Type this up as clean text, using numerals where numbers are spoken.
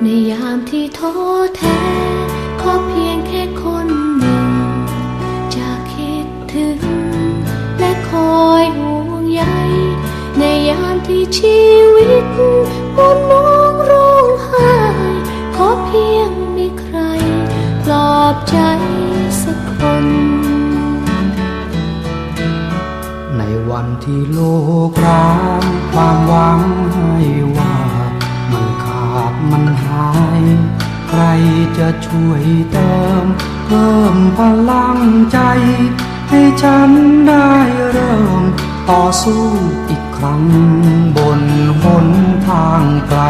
ในยามที่ท้อแท้ขอเพียงแค่คนหนึ่งจะคิดถึงและคอยห่วงใยในยามที่ชีวิตหมุนมองร้องไห้ขอเพียงมีใครปลอบใจสักคนในวันที่โลกร้างความหวังให้ว่ามันขาดมันหายใครจะช่วยเติมเพิ่มพลังใจให้ฉันได้เริ่มต่อสู้อีกครั้งบนหนทางไกล